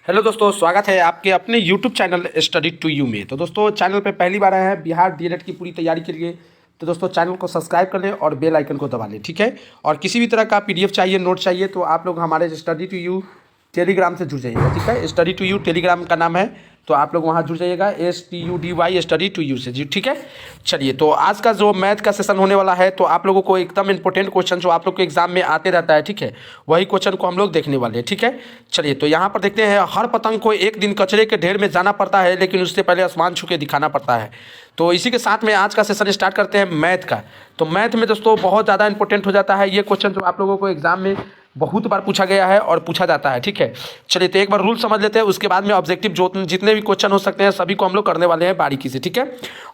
Hello दोस्तों, स्वागत है आपके अपने YouTube channel study to you में। तो दोस्तों, चैनल पे पहली बार आए हैं बिहार डीएलएड की पूरी तैयारी के लिए, तो दोस्तों चैनल को सब्सक्राइब कर लें और बेल आइकन को दबा लें, ठीक है। और किसी भी तरह का पीडीएफ चाहिए, नोट चाहिए, तो आप लोग हमारे स्टडी टू यू टेलीग्राम से जुड़ जाइएगा, ठीक है। स्टडी टू यू टेलीग्राम का नाम है, तो आप लोग वहाँ जुड़ जाइएगा, STUDY स्टडी टू यू से जी, ठीक है। चलिए, तो आज का जो मैथ का सेशन होने वाला है, तो आप लोगों को एकदम इंपॉर्टेंट क्वेश्चन जो आप लोग के एग्जाम में आते रहता है, ठीक है, वही क्वेश्चन को हम लोग देखने वाले हैं, ठीक है। चलिए, तो यहाँ पर देखते हैं, हर पतंग को एक दिन कचरे के ढेर में जाना पड़ता है, लेकिन उससे पहले आसमान छू के दिखाना पड़ता है। तो इसी के साथ में आज का सेशन स्टार्ट करते हैं मैथ का। तो मैथ में दोस्तों बहुत ज़्यादा इंपॉर्टेंट हो जाता है ये क्वेश्चन, जो आप लोगों को एग्जाम में बहुत बार पूछा गया है और पूछा जाता है, ठीक है। चलिए, तो एक बार रूल समझ लेते हैं, उसके बाद में ऑब्जेक्टिव जो जितने भी क्वेश्चन हो सकते हैं सभी को हम लोग करने वाले हैं बारीकी से, ठीक है।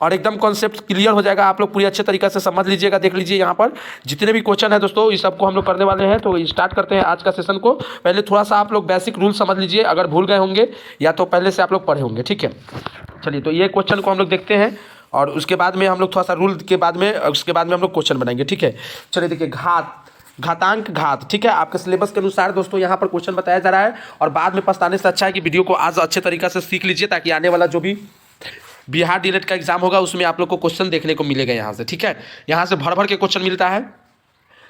और एकदम कॉन्सेप्ट क्लियर हो जाएगा, आप लोग पूरी अच्छे तरीके से समझ लीजिएगा। देख लीजिए यहाँ पर जितने भी क्वेश्चन है दोस्तों, इस सबको हम लोग करने वाले हैं। तो स्टार्ट करते हैं आज का सेशन को। पहले थोड़ा सा आप लोग बेसिक रूल समझ लीजिए, अगर भूल गए होंगे या तो पहले से आप लोग पढ़े होंगे, ठीक है। चलिए, तो ये क्वेश्चन को हम लोग देखते हैं और उसके बाद में हम लोग थोड़ा सा रूल के बाद में उसके बाद में हम लोग क्वेश्चन बनाएंगे, ठीक है। चलिए, देखिए, घातांक घात, ठीक है। आपके सिलेबस के अनुसार दोस्तों यहाँ पर क्वेश्चन बताया जा रहा है, और बाद में पछताने से अच्छा है कि वीडियो को आज अच्छे तरीके से सीख लीजिए, ताकि आने वाला जो भी बिहार डीएलएड का एग्जाम होगा उसमें आप लोग को क्वेश्चन देखने को मिलेगा यहाँ से, ठीक है। यहाँ से भर भर के क्वेश्चन मिलता है।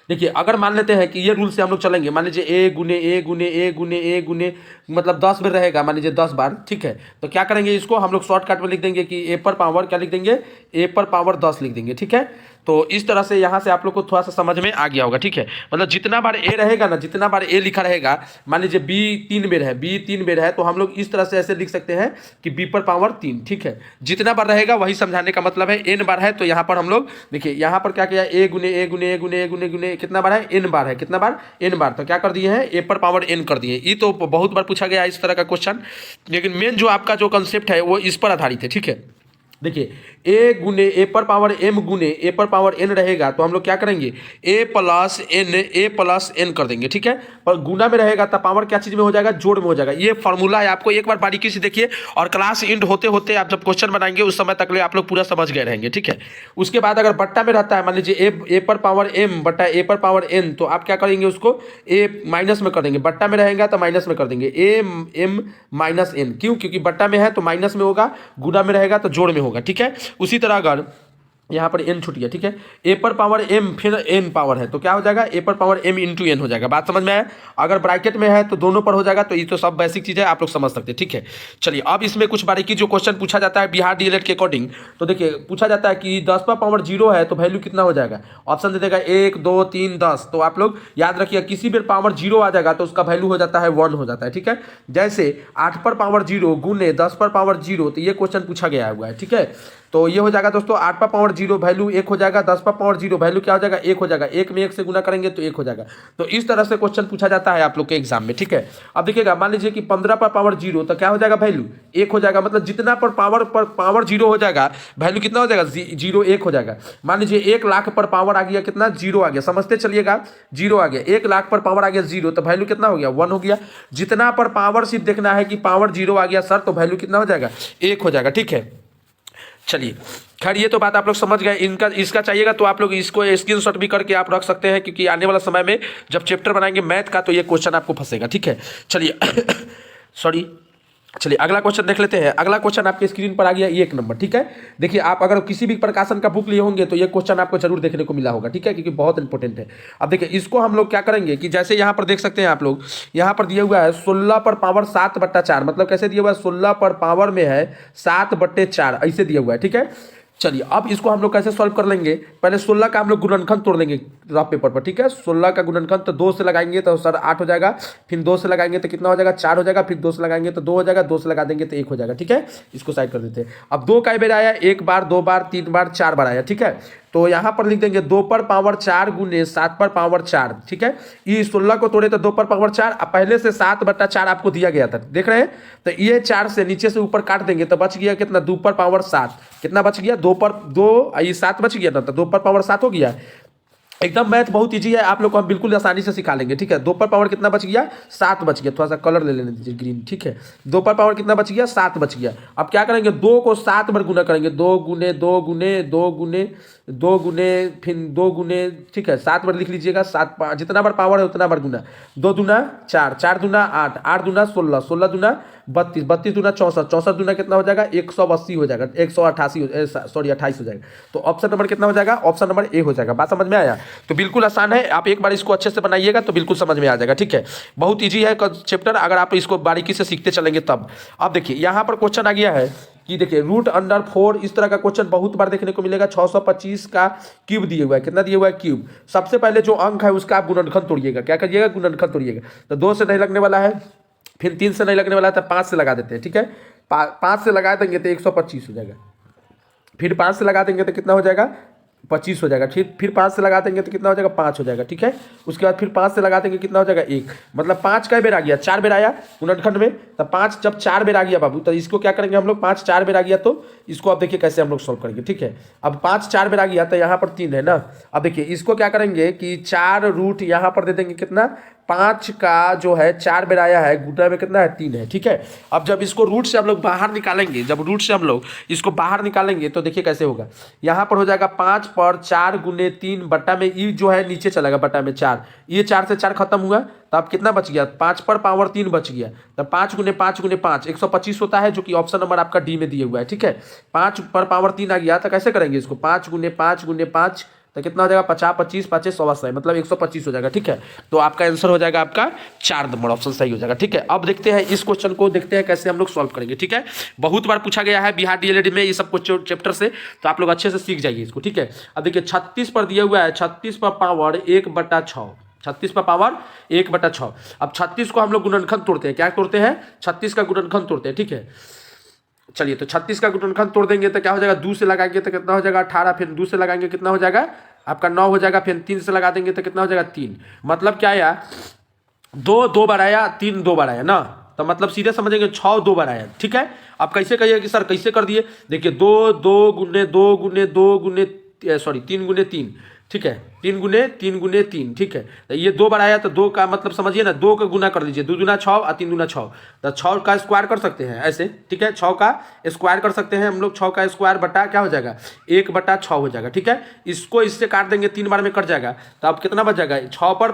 देखिए, अगर मान लेते हैं कि ये रूल से हम लोग चलेंगे, मान लीजिए ए गुने ए गुने ए गुने ए गुने, मतलब 10 बार रहेगा, मान लीजिए 10 बार, ठीक है। तो क्या करेंगे, इसको हम लोग शॉर्टकट में लिख देंगे कि ए पर पावर क्या लिख देंगे, ए पर पावर 10 लिख देंगे, ठीक है। तो इस तरह से यहाँ से आप लोग को थोड़ा सा समझ में आ गया होगा, ठीक है। मतलब जितना बार ए रहेगा ना, जितना बार ए लिखा रहेगा, मान लीजिए बी 3 बार है, तो हम लोग इस तरह से ऐसे लिख सकते हैं कि बी पर पावर 3, ठीक है। जितना बार रहेगा वही समझाने का मतलब है। एन बार है तो यहाँ पर हम लोग देखिए, यहाँ पर क्या किया, ए गुने ए गुने ए गुने ए गुने गुने कितना बार है, एन बार है, कितना बार, एन बार। तो क्या कर दिए हैं, ए पर पावर एन कर दिए। ये तो बहुत बार पूछा गया इस तरह का क्वेश्चन, लेकिन मेन जो आपका जो कंसेप्ट है वो इस पर आधारित है, ठीक है। देखिए, ए गुने ए पर पावर एम गुने ए पर पावर एन रहेगा, तो हम लोग क्या करेंगे, ए प्लस एन कर देंगे, ठीक है। पर गुना में रहेगा तो पावर क्या चीज़ में हो जाएगा, जोड़ में हो जाएगा। ये फॉर्मूला है, आपको एक बार बारीकी से देखिए, और क्लास एंड होते होते आप जब क्वेश्चन बनाएंगे उस समय तक ले आप लोग पूरा समझ गए रहेंगे, ठीक है। उसके बाद अगर बट्टा में रहता है, मान लीजिए ए पर पावर एम बट्टा ए पर पावर एन, तो आप क्या करेंगे, उसको ए माइनस में कर देंगे। बट्टा में रहेगा तो माइनस में कर देंगे, ए एम माइनस एन। क्यों, क्योंकि बट्टा में है तो माइनस में होगा, गुना में रहेगा तो जोड़ में होगा, ठीक है। उसी तरह अगर यहाँ पर एन छूट गया, ठीक है, ए पर पावर एम फिर एन पावर है, तो क्या हो जाएगा, ए पर पावर एम इंटू एन हो जाएगा। बात समझ में आया। अगर ब्रैकेट में है तो दोनों पर हो जाएगा। तो ये तो सब बेसिक चीज़ है, आप लोग समझ सकते हैं, ठीक है। चलिए, अब इसमें कुछ बारीकी जो क्वेश्चन पूछा जाता है बिहार डीएलएड के अकॉर्डिंग, तो देखिए पूछा जाता है कि 10 पर पावर 0 है तो वैल्यू कितना हो जाएगा। ऑप्शन दे देगा 1 2 3 10। तो आप लोग याद रखिए, किसी भी पावर 0 आ जाएगा तो उसका वैल्यू हो जाता है 1 हो जाता है, ठीक है। जैसे 8 पर पावर 0 गुने 10 पर पावर 0, तो ये क्वेश्चन पूछा गया हुआ है, ठीक है। तो ये हो जाएगा दोस्तों, 8 पर पावर 0 वैल्यू 1 हो जाएगा, 10 पर पावर 0 वैल्यू क्या हो जाएगा, 1 हो जाएगा। 1 में 1 से गुना करेंगे तो 1 हो जाएगा। तो इस तरह से क्वेश्चन पूछा जाता है आप लोग के एग्जाम में, ठीक है। अब देखिएगा, मान लीजिए कि 15 पर पावर 0, तो क्या हो जाएगा, वैल्यू 1 हो जाएगा। मतलब जितना पर पावर 0 हो जाएगा, वैल्यू कितना हो जाएगा, 0 1 हो जाएगा। मान लीजिए 1 लाख पर पावर आ गया, कितना, 0 आ गया। समझते चलिएगा, 0 आ गया। 1 लाख पर पावर आ गया 0, तो वैल्यू कितना हो गया, 1 हो गया। जितना पर पावर सिर्फ देखना है कि पावर 0 आ गया सर, तो वैल्यू कितना हो जाएगा, 1 हो जाएगा, ठीक है। चलिए, खैर ये तो बात आप लोग समझ गए। इनका इसका चाहिएगा तो आप लोग इसको स्क्रीनशॉट भी करके आप रख सकते हैं, क्योंकि आने वाला समय में जब चैप्टर बनाएंगे मैथ का तो ये क्वेश्चन आपको फंसेगा, ठीक है। चलिए सॉरी, चलिए अगला क्वेश्चन देख लेते हैं। अगला क्वेश्चन आपके स्क्रीन पर आ गया 1 नंबर, ठीक है। देखिए, आप अगर किसी भी प्रकाशन का बुक लिए होंगे तो ये क्वेश्चन आपको जरूर देखने को मिला होगा, ठीक है, क्योंकि बहुत इंपॉर्टेंट है। अब देखिए, इसको हम लोग क्या करेंगे कि जैसे यहाँ पर देख सकते हैं आप लोग, यहाँ पर दिया हुआ है 16 पर पावर 7/4। मतलब कैसे दिया हुआ है, 16 पर पावर में है 7/4, ऐसे दिया हुआ है, ठीक है। चलिए, अब इसको हम लोग कैसे सॉल्व कर लेंगे, पहले 16 का हम लोग गुणनखंड तोड़ लेंगे रफ पेपर पर, ठीक है। 16 का गुणनखंड तो 2 से लगाएंगे तो सर 8 हो जाएगा, फिर 2 से लगाएंगे तो कितना हो जाएगा, 4 हो जाएगा, फिर 2 से लगाएंगे तो 2 हो जाएगा, 2 से लगा देंगे तो 1 हो जाएगा, ठीक है। इसको साइड कर देते हैं। अब 2 कई बार आया, 1 बार 2 बार 3 बार 4 बार आया, ठीक है। तो यहाँ पर लिख देंगे 2 पर पावर 4 गुने 7 पर पावर 4, ठीक है। ये 16 को तोड़े तो 2 पर पावर 4, अब पहले से 7/4 आपको दिया गया था, देख रहे हैं। तो ये 4 से नीचे से ऊपर काट देंगे तो बच गया कितना, 2 पर पावर 7। कितना बच गया, 2 पर 2, ये 7 बच गया ना, तो 2 पर पावर 7 हो गया। एकदम मैथ बहुत ईजी है, आप लोग को हम बिल्कुल आसानी से सिखा लेंगे, ठीक है। 2 पर पावर कितना बच गया, 7 बच गया। थोड़ा सा कलर ले लेने दीजिए, ग्रीन, ठीक है। 2 पर पावर कितना बच गया, 7 बच गया। अब क्या करेंगे, 2 को 7 बार गुना करेंगे, 2 गुने 2 गुने 2 गुने 2 गुने फिर 2 गुने, ठीक है 7 बार लिख लीजिएगा, 7 जितना बार पावर है उतना बार गुना, 2 दूना 4, 4 दूना 8, 8 दूना 16, 16 दूना 32, 32 दूना 64, 64 दूना कितना हो जाएगा 180 हो जाएगा, 188 सॉरी 28 हो जाएगा। तो ऑप्शन नंबर कितना हो जाएगा, ऑप्शन नंबर ए हो जाएगा। बात समझ में आया? तो बिल्कुल आसान है, आप एक बार इसको अच्छे से बनाइएगा तो बिल्कुल समझ में आ जाएगा, ठीक है। बहुत ईजी है चैप्टर, अगर आप इसको बारीकी से सीखते चलेंगे तब। अब देखिए यहाँ पर क्वेश्चन आ गया है कि देखिए √4 इस तरह का क्वेश्चन बहुत बार देखने को मिलेगा। 625 का क्यूब दिया हुआ है, कितना दिया हुआ है क्यूब। सबसे पहले जो अंक है उसका आप गुणनखंड तोड़िएगा, क्या करिएगा गुणनखंड तोड़िएगा। तो 2 से नहीं लगने वाला है, फिर 3 से नहीं लगने वाला है, तो 5 से लगा देते हैं, ठीक है। 5 से लगा देंगे तो 125 हो जाएगा, फिर 5 से लगा देंगे तो कितना हो जाएगा 25 हो जाएगा, फिर 5 से लगा देंगे तो कितना हो जाएगा 5 हो जाएगा, ठीक है। उसके बाद फिर 5 से लगा देंगे कितना हो जाएगा 1, मतलब 5 कई बेर आ गया, 4 बेर आया गुणनखंड में। तो 5 जब 4 बेर आ गया बाबू, तो इसको क्या करेंगे हम लोग, 5 4 बेर आ गया तो इसको अब देखिए कैसे हम लोग सॉल्व करेंगे, ठीक है। अब 5 4 बेर आ गया तो यहाँ पर 3 है ना। अब देखिए इसको क्या करेंगे कि 4 रूट यहाँ पर दे देंगे कितना, 5 का जो है 4 बेर आया है, गुना में कितना है 3 है, ठीक है। अब जब इसको रूट से हम लोग बाहर निकालेंगे, जब रूट से हम लोग इसको बाहर निकालेंगे तो देखिए कैसे होगा। यहाँ पर हो जाएगा 5 पर 4 गुने 3 बट्टा में ई जो है नीचे चलेगा बट्टा में 4, ये 4 से 4 खत्म हुआ तो अब कितना बच गया, 5 पर पावर 3 बच गया। तो 5 गुने 5 गुने 5 125 होता है, जो कि ऑप्शन नंबर आपका डी में दिया हुआ है, ठीक है। 5 पर पावर 3 आ गया तो कैसे करेंगे इसको, 5 गुने 5 गुने 5 तो कितना हो जाएगा 50 25 5 100 मतलब 125 हो जाएगा, ठीक है। तो आपका आंसर हो जाएगा आपका 4 नंबर ऑप्शन सही हो जाएगा, ठीक है। अब देखते हैं इस क्वेश्चन को, देखते हैं कैसे हम लोग सॉल्व करेंगे, ठीक है। बहुत बार पूछा गया है बिहार डीएलएड में ये सब कुछ चैप्टर से, तो आप लोग अच्छे से सीख जाइए इसको, ठीक है। अब देखिए 36 पर दिया हुआ है, 36 पर पावर 1/6, 36 पर पावर 1/6। अब 36 को हम लोग गुणनखंड तोड़ते हैं, क्या तोड़ते हैं 36 का गुणनखंड तोड़ते हैं, ठीक है। चलिए तो 36 का गुणनखंड तोड़ देंगे तो क्या हो जाएगा, 2 से लगाएंगे तो कितना हो जाएगा 18, फिर 2 से लगाएंगे कितना हो जाएगा आपका 9 हो जाएगा, फिर 3 से लगा देंगे तो कितना हो जाएगा 3। मतलब क्या आया, 2 2 बार आया, 3 2 बार आया ना, तो मतलब सीधे समझेंगे 6 2 बार आया, ठीक है। आप कैसे कहिए कि सर कैसे कर दिए, देखिए 2 2 गुने 2 गुने 2 गुने सॉरी 3 गुने 3, ठीक है, 3 गुने 3 गुने 3, ठीक है। तो ये 2 बार आया तो 2 का मतलब समझिए ना, 2 का गुना कर दीजिए, 2 दूना 6 और 3 दूना 6, तो 6 का स्क्वायर कर सकते हैं ऐसे, ठीक है। 6 का स्क्वायर कर सकते हैं हम लोग, 6 का स्क्वायर बटा क्या हो जाएगा 1/6 हो जाएगा, ठीक है। इसको इससे काट देंगे, 3 बार में कट जाएगा, तो अब कितना बच जाएगा 6 पर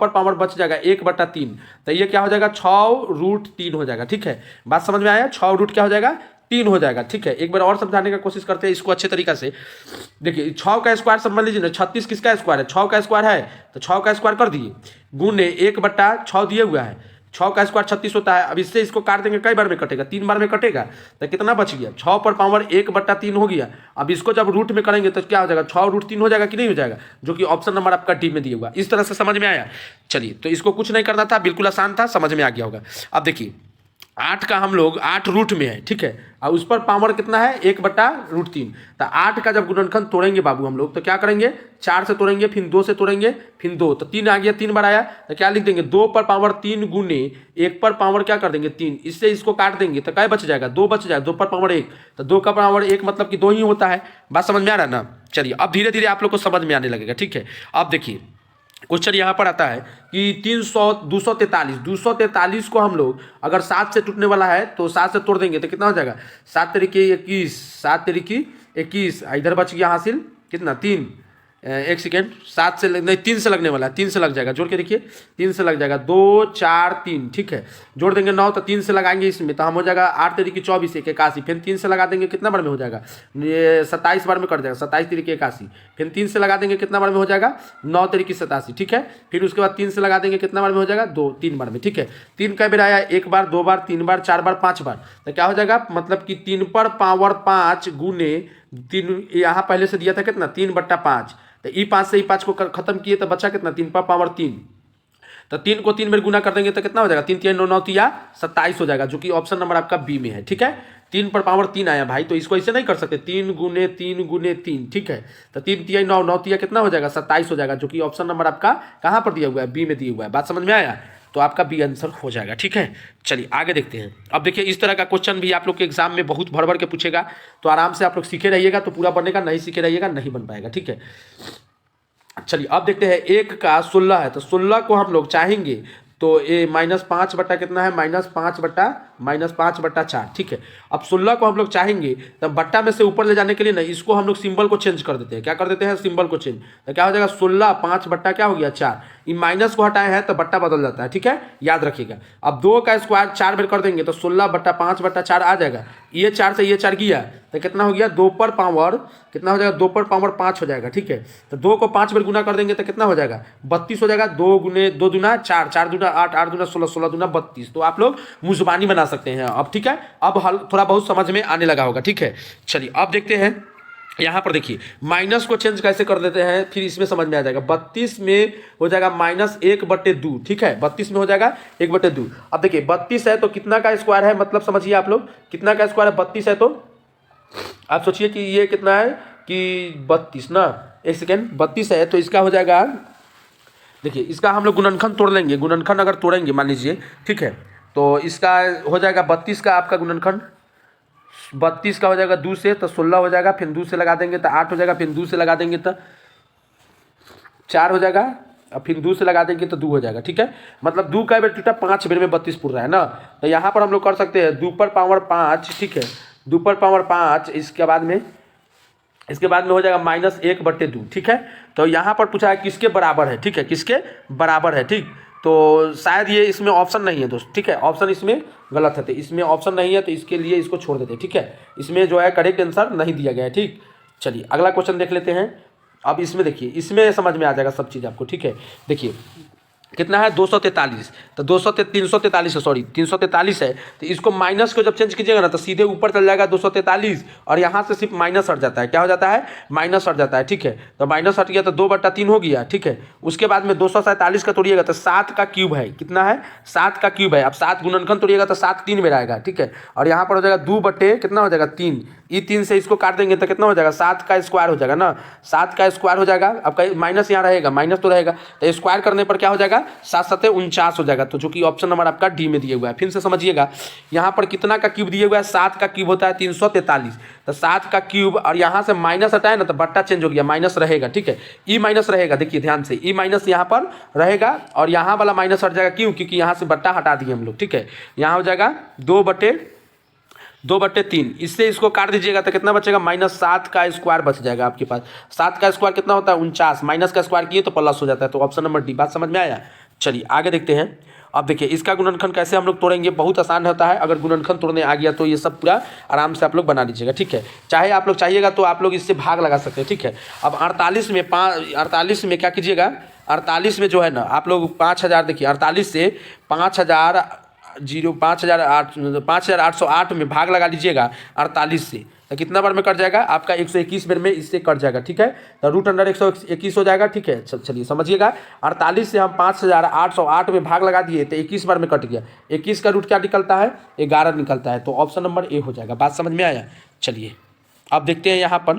पावर बच जाएगा 1/3, तो ये क्या हो जाएगा 6√3 हो जाएगा, ठीक है। बात समझ में आया, 6 रूट क्या हो जाएगा 3 हो जाएगा, ठीक है। एक बार और समझाने का कोशिश करते हैं इसको अच्छे तरीका से। देखिए 6 का स्क्वायर समझ लीजिए ना, 36 किसका स्क्वायर है 6 का स्क्वायर है, तो 6 का स्क्वायर कर दिए, गुने 1/6 दिए हुआ है, 6 का स्क्वायर 36 होता है। अब इससे इसको काट देंगे, कई बार में कटेगा 3 बार में कटेगा, तो कितना बच गया 6 पर पावर 1/3 हो गया। अब इसको जब रूट में करेंगे तो क्या हो जाएगा 6√3 हो जाएगा कि नहीं हो जाएगा, जो कि ऑप्शन नंबर आपका डी में दिया हुआ। इस तरह से समझ में आया। चलिए तो इसको कुछ नहीं करना था, बिल्कुल आसान था, समझ में आ गया होगा। अब देखिए 8 का हम लोग 8 रूट में है, ठीक है, और उस पर पावर कितना है 1/√3। तो 8 का जब गुणनखंड तोड़ेंगे बाबू हम लोग तो क्या करेंगे, 4 से तोड़ेंगे, फिर 2 से तोड़ेंगे, फिर 2, तो 3 आ गया, 3 बार आया तो क्या लिख देंगे 2 पर पावर 3 गुने 1 पर पावर क्या कर देंगे 3, इससे इसको काट देंगे तो क्या बच जाएगा 2 बच जाएगा, 2 पर पावर 1, तो 2 का पावर 1 मतलब कि 2 ही होता है। बात समझ में आ रहा है ना। चलिए अब धीरे धीरे आप लोग को समझ में आने लगेगा, ठीक है। अब देखिए क्वेश्चन यहाँ पर आता है कि 243 को हम लोग अगर 7 से टूटने वाला है तो 7 से तोड़ देंगे तो कितना हो जाएगा 7 तरीके 21, 7 तरीके 21, इधर बच गया हासिल कितना 3, एक सेकेंड 7 से नहीं 3 से लगने वाला है, 3 से लग जाएगा, जोड़ के देखिए 3 से लग जाएगा 2 4 3, ठीक है। जोड़ देंगे 9 तो 3 से लगाएंगे इसमें तो हम हो जाएगा 8 तरीके 24 1 81, फिर 3 से लगा देंगे कितना बार में हो जाएगा ये 27 बार में कट जाएगा 27 तरीके 81, फिर 3 से लगा देंगे कितना बार में हो जाएगा 9 तरीके 87, ठीक है। फिर उसके बाद 3 से लगा देंगे कितना बार में हो जाएगा 3 बार में, ठीक है। 3 का बेर आया 1 बार 2 बार 3 बार 4 बार 5 बार, तो क्या हो जाएगा मतलब कि 3 पर पावर 5 गुने 3, यहाँ पहले से दिया था कितना 3/5, तो ई 5 से ई 5 को खत्म किए तो बचा कितना 3 पर पावर 3, तो 3 को 3 में गुना कर देंगे तो कितना हो जाएगा 3 3 9 9 27 हो जाएगा, जो कि ऑप्शन नंबर आपका बी में है, ठीक है। 3 पर पावर 3 आया भाई, तो इसको ऐसे नहीं कर सकते 3 गुने 3 गुने 3, ठीक है। तो 3 3 9 9 कितना हो जाएगा 27 हो जाएगा, जो कि ऑप्शन नंबर आपका कहाँ पर दिया हुआ है बी में दिया हुआ है। बात समझ में आया, तो आपका बी आंसर हो जाएगा, ठीक है। चलिए आगे देखते हैं। अब देखिए इस तरह का क्वेश्चन भी आप लोग के एग्जाम में बहुत भर भर के पूछेगा, तो आराम से आप लोग सीखे रहिएगा तो पूरा बनेगा, नहीं सीखे रहिएगा नहीं बन पाएगा, ठीक है। चलिए अब देखते हैं 1 का 16 है, तो 16 को हम लोग चाहेंगे तो ये -5 बट्टा कितना है, -5/4, ठीक है। अब 16 को हम लोग चाहेंगे तब बट्टा में से ऊपर ले जाने के लिए ना इसको हम लोग सिंबल को चेंज कर देते हैं। क्या कर देते हैं, सिंबल को चेंज। तो क्या हो जाएगा, 16 5 बट्टा क्या हो गया 4। ये माइनस को हटाए हैं तो बट्टा बदल जाता है, ठीक है, याद रखिएगा। अब 2 का स्क्वायर 4 बार कर देंगे तो 16/5/4 आ जाएगा। ये 4 से ये 4 गया तो कितना हो गया, 2 पर पावर कितना हो जाएगा, 2 पर पावर 5 हो जाएगा, ठीक है। तो 2 को 5 बार गुना कर देंगे तो कितना हो जाएगा, 32 हो जाएगा। 2 गुने 2 दूना 4, 4 दूना 8, 8 दूना 16, 16 दूना 32। तो आप लोग मुजबानी बना सकते हैं अब, ठीक है। अब हल थोड़ा बहुत समझ में आने लगा होगा, ठीक है। चलिए अब देखते हैं यहाँ पर, देखिए माइनस को चेंज कैसे कर देते हैं, फिर इसमें समझ में आ जाएगा। 32 में हो जाएगा -1/2, ठीक है। 32 में हो जाएगा 1/2। अब देखिए 32 है तो कितना का स्क्वायर है, मतलब समझिए आप लोग कितना का स्क्वायर है, 32 है तो आप सोचिए कि ये कितना है कि 32 ना, एक सेकेंड, 32 है तो इसका हो जाएगा, देखिए इसका हम लोग गुणनखंड तोड़ लेंगे। गुणनखंड अगर तोड़ेंगे मान लीजिए, ठीक है, तो इसका हो जाएगा 32 का आपका गुणनखंड, 32 का हो जाएगा 2 से तो 16 हो जाएगा, फिर 2 से लगा देंगे तो 8 हो जाएगा, फिर 2 से लगा देंगे तो 4 हो जाएगा, अब फिर 2 से लगा देंगे तो 2 हो जाएगा, ठीक है। मतलब 2 का बेर टूटा 5 बेर में 32 पूर रहा है ना। तो यहाँ पर हम लोग कर सकते हैं 2 पर पावर 5, ठीक है, 2 पर पावर 5। इसके बाद में हो जाएगा -1/2, ठीक है। तो यहाँ पर पूछा है किसके बराबर है, ठीक है, किसके बराबर है, ठीक। तो शायद ये इसमें ऑप्शन नहीं है दोस्त, ठीक है, ऑप्शन इसमें गलत है, तो इसमें ऑप्शन नहीं है तो इसके लिए इसको छोड़ देते हैं, ठीक है। इसमें जो है करेक्ट आंसर नहीं दिया गया है, ठीक। चलिए अगला क्वेश्चन देख लेते हैं। अब इसमें देखिए, इसमें समझ में आ जाएगा सब चीज़ आपको, ठीक है। देखिए कितना है 243, तो 343 है, सॉरी 343 है। तो इसको माइनस को जब चेंज कीजिएगा ना तो सीधे ऊपर चल जाएगा 243, और यहाँ से सिर्फ माइनस हट जाता है। क्या हो जाता है, माइनस हट जाता है, ठीक है। तो माइनस हट गया तो 2/3 हो गया, ठीक है। उसके बाद में 247 का तोड़िएगा तो 7 का क्यूब है, कितना है 7 का क्यूब है। अब 7 गुणनखंड तोड़िएगा तो 7 3 में आएगा, ठीक है। और यहाँ पर हो जाएगा 2 बटे कितना हो जाएगा 3, ये 3 से इसको काट देंगे तो कितना हो जाएगा, 7 का स्क्वायर हो जाएगा ना, 7 का स्क्वायर हो जाएगा। अब कहीं माइनस यहाँ रहेगा, माइनस तो रहेगा, तो स्क्वायर करने पर क्या हो जाएगा, 7 7 49 हो जाएगा। तो जो कि ऑप्शन नंबर आपका डी में दिया हुआ है। फिर से समझिएगा, यहाँ पर कितना का क्यूब दिया हुआ है, 7 का क्यूब होता है 343, तो 7 का क्यूब, और यहाँ से माइनस हटाए ना तो बट्टा चेंज हो गया, माइनस रहेगा, ठीक है। ई माइनस रहेगा, देखिए ध्यान से, ई माइनस यहाँ पर रहेगा और यहाँ वाला माइनस हट जाएगा, क्यों, क्योंकि यहाँ से बट्टा हटा दिए हम लोग, ठीक है। यहाँ हो जाएगा 2/3, इससे इसको काट दीजिएगा तो कितना बचेगा, -7 का स्क्वायर बच जाएगा आपके पास। 7 का स्क्वायर कितना होता है 49, माइनस का स्क्वायर किए तो प्लस हो जाता है। तो ऑप्शन नंबर डी, बात समझ में आया। चलिए आगे देखते हैं। अब देखिए इसका गुणनखंड कैसे हम लोग तोड़ेंगे, बहुत आसान होता है। अगर गुणनखंड तोड़ने आ गया तो ये सब पूरा आराम से आप लोग बना लीजिएगा, ठीक है। चाहे आप लोग चाहिएगा तो आप लोग इससे भाग लगा सकते हैं, ठीक है। अब 48 में क्या कीजिएगा, 48 में जो है ना आप लोग 5000, देखिए 48 से 5808 में भाग लगा लीजिएगा 48 से, तो कितना बार में कट जाएगा आपका 121 बार में इससे कट जाएगा, ठीक है। तो √121 हो जाएगा, ठीक है। चलिए समझिएगा, 48 से हम 5808 में भाग लगा दिए तो 21 बार में कट गया। 21 का रूट क्या निकलता है, 11 निकलता है। तो ऑप्शन नंबर ए हो जाएगा। बात समझ में आया। चलिए अब देखते हैं यहाँ पर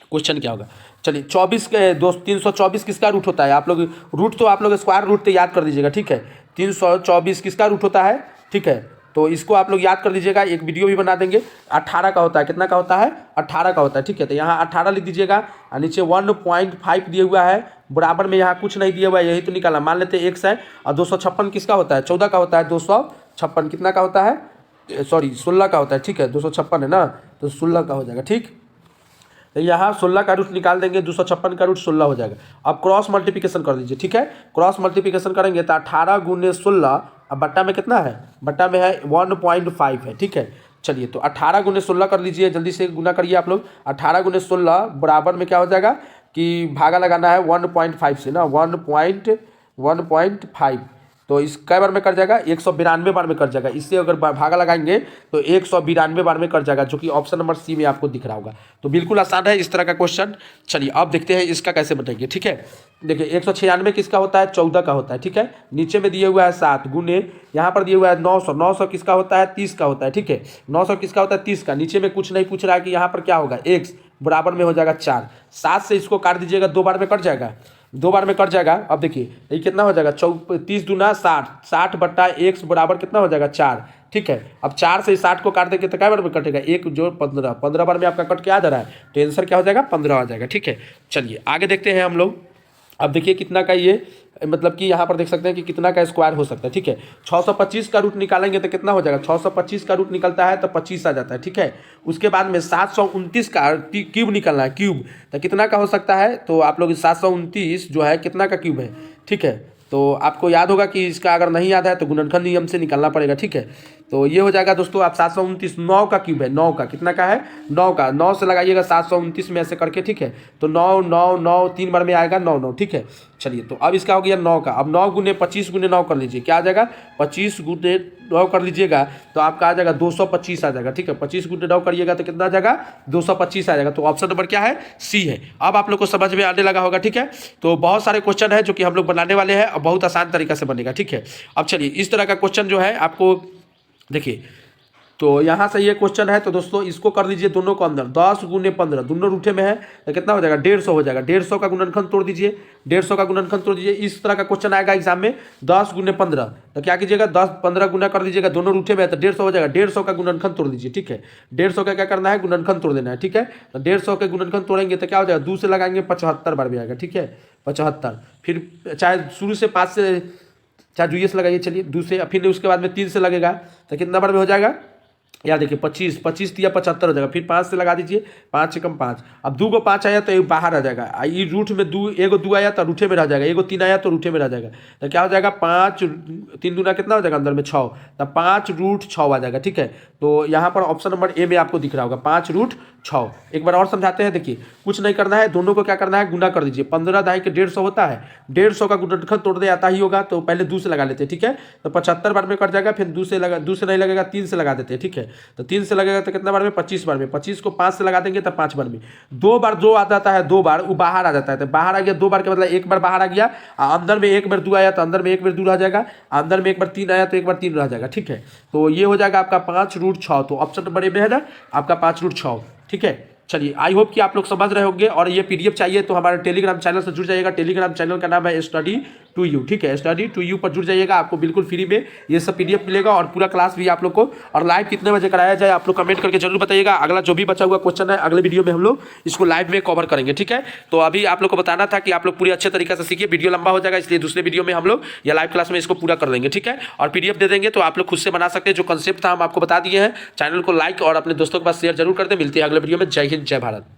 क्वेश्चन क्या होगा। चलिए 324 किसका रूट होता है, आप लोग रूट तो आप लोग स्क्वायर रूट तो याद कर दीजिएगा, ठीक है। 324 किसका रूट होता है, ठीक है। तो इसको आप लोग याद कर लीजिएगा, एक वीडियो भी बना देंगे। 18 का होता है, कितना का होता है 18 का होता है, ठीक है। तो यहाँ 18 लिख दीजिएगा और नीचे 1.5 दिया हुआ है, बराबर में यहाँ कुछ नहीं दिया हुआ है, यही तो निकाला। मान लेते हैं x है, और 256 किसका होता है, 14 का होता है। 256 कितना का होता है, सॉरी 16 का होता है, ठीक है। 256 है ना, तो 16 का हो जाएगा, ठीक। तो यहाँ 16 का रूट निकाल देंगे, 256 का रूट 16 हो जाएगा। अब क्रॉस मल्टीप्लिकेशन कर दीजिए, ठीक है। क्रॉस मल्टीप्लिकेशन करेंगे तो 18 × 16, अब बट्टा में कितना है, बट्टा में है 1.5 है, ठीक है। चलिए तो 18 × 16 कर लीजिए, जल्दी से गुना करिए आप लोग। 18 × 16 बराबर में क्या हो जाएगा कि भागा लगाना है 1.5 से ना, 1.5। तो इस कै बार में कट जाएगा, 192 बार में कट जाएगा। इससे अगर भागा लगाएंगे तो 192 बार में कट जाएगा, जो कि ऑप्शन नंबर सी में आपको दिख रहा होगा। तो बिल्कुल आसान है इस तरह का क्वेश्चन। चलिए अब देखते हैं इसका कैसे बनाएंगे, ठीक है। देखिए 196 किसका होता है, 14 का होता है, ठीक है। नीचे में दिया हुआ है 7 गुने, यहाँ पर दिया हुआ है 900 किसका होता है, 30 का होता है, ठीक है। 900 किसका होता है, 30 का। नीचे में कुछ नहीं पूछ रहा है कि यहाँ पर क्या होगा, x बराबर में हो जाएगा 4। 7 से इसको काट दीजिएगा, 2 बार में कट जाएगा, 2 बार में कट जाएगा। अब देखिए ये कितना हो जाएगा, 30 दूना 60, 60/x बराबर कितना हो जाएगा 4, ठीक है। अब 4 से 60 को काट देंगे तो क्या बार में कटेगा, 1 जोड़ 15, 15 बार में आपका कट क्या आ जा रहा है, तो आंसर क्या हो जाएगा 15 आ जाएगा, ठीक है। चलिए आगे देखते हैं हम लोग। अब देखिए कितना का ये मतलब कि यहाँ पर देख सकते हैं कि कितना का स्क्वायर हो सकता है। ठीक है, 625 का रूट निकालेंगे तो कितना हो जाएगा, 625 का रूट निकलता है तो 25 आ जाता है। ठीक है, उसके बाद में 729 का क्यूब निकलना है, क्यूब तो कितना का हो सकता है, तो आप लोग 729 जो है कितना का क्यूब है। ठीक है, तो आपको याद होगा कि इसका अगर नहीं याद है तो गुणनखंड नियम से निकालना पड़ेगा। ठीक है, तो ये हो जाएगा दोस्तों आप 729, 9 का क्यूब है, 9 का कितना का है, 9 का, 9 से लगाइएगा 729 में ऐसे करके। ठीक है, तो 9 9 9 3 बार में आएगा 9 9। ठीक है, चलिए तो अब इसका हो गया 9 का। अब 9 गुने 25 गुने 9 कर लीजिए, क्या आ जाएगा, 25 गुने 9 कर लीजिएगा तो आपका आ जाएगा 225 आ जाएगा। ठीक है, 25 गुने 9 करिएगा तो कितना आ जाएगा, 225 आ जाएगा। तो ऑप्शन नंबर क्या है, सी है। अब आप लोग को समझ में आने लगा होगा। ठीक है, तो बहुत सारे क्वेश्चन है जो कि हम लोग बनाने वाले हैं और बहुत आसान तरीका से बनेगा। ठीक है, अब चलिए इस तरह का क्वेश्चन जो है आपको देखिए, तो यहाँ से ये क्वेश्चन है, तो दोस्तों इसको कर लीजिए दोनों को अंदर, 10 गुने 15 दोनों रूठे में है तो कितना हो जाएगा, 150 हो जाएगा। 150 का गुणनखंड तोड़ दीजिए, 150 का गुणनखंड तोड़ दीजिए। इस तरह का क्वेश्चन आएगा एग्जाम में, 10 गुने 15 तो क्या कीजिएगा, 10 15 गुना कर दीजिएगा, दोनों रूठे में है तो 150 हो जाएगा। 150 का गुणनखंड तोड़ दीजिए। ठीक है, 150 का क्या करना है, गुणनखंड तोड़ देना है। ठीक है, तो 150 के गुणनखंड तोड़ेंगे तो क्या हो जाएगा, 2 से लगाएंगे 75 बार में आएगा। ठीक है, 75, फिर चाहे शुरू से 5 से, चाहे जुए से लगाइए, चलिए 2 से, फिर उसके बाद में 3 से लगेगा तो कितना बार में हो जाएगा, यार देखिए 25 25 दिया 75 हो जाएगा। फिर 5 से लगा दीजिए, 5 से कम 5, अब 2 को 5 आया तो ये बाहर आ जाएगा, ये रूट में 2, एगो 2 आया तो रूठे में रह जाएगा, एगो 3 आया तो रूठे में रह जाएगा। तो क्या हो जाएगा, 5 3 दूना कितना हो जाएगा अंदर में 6, तो 5 रूट 6 आ जाएगा। ठीक है, तो यहाँ पर ऑप्शन नंबर ए में आपको दिख रहा होगा 5 रूट 6। एक बार और समझाते हैं, देखिए कुछ नहीं करना है, दोनों को क्या करना है, गुना कर दीजिए। 15 दाई के 150 होता है, 150 का गुणनखंड तोड़ने आता ही होगा तो पहले 2 से लगा लेते हैं। ठीक है, तो 75 बार में कट जाएगा, फिर 2 से लगा, 2 से नहीं लगेगा 3 से लगा देते हैं। ठीक है, तो 3 से लगेगा तो कितना बार में, 25 बार में। 25 को 5 से लगा देंगे तो 5 बार में। 2 बार जो आ जाता है, 2 बार वो बाहर आ जाता है, तो बाहर आ गया 2 बार के मतलब 1 बार बाहर आ गया, अंदर में 1 बार 2 आया तो अंदर में 1 बार 2 रह जाएगा, अंदर में 1 बार 3 आया तो 1 बार 3 रह जाएगा। ठीक है, तो ये हो जाएगा आपका 5 रूट 6, तो ऑप्शन नंबर ए में है ना आपका 5 रूट 6। ठीक है, चलिए आई होप कि आप लोग समझ रहे होंगे। और ये पीडीएफ चाहिए तो हमारे टेलीग्राम चैनल से जुड़ जाइएगा। टेलीग्राम चैनल का नाम है स्टडी टू यू। ठीक है, स्टडी टू यू पर जुड़ जाइएगा, आपको बिल्कुल फ्री में ये सब पीडीएफ मिलेगा और पूरा क्लास भी आप लोग को। और लाइव कितने बजे कराया जाए आप लोग कमेंट करके जरूर बताइएगा। अगला जो भी बचा हुआ क्वेश्चन है अगले वीडियो में हम लोग इसको लाइव में कवर करेंगे। ठीक है, तो अभी आप लोग को बताना था कि आप लोग पूरे अच्छे तरीके से सीखिए, वीडियो लंबा हो जाएगा इसलिए दूसरे वीडियो में हम लोग या लाइव क्लास में इसको पूरा कर लेंगे। ठीक है, और पीडीएफ दे देंगे तो आप लोग खुद से बना सकते हैं। जो कंसेप्ट था हम आपको बता दिए हैं। चैनल को लाइक और अपने दोस्तों के पास शेयर जरूर कर दें। मिलते हैं अगले वीडियो में। जय हिंद, जय भारत।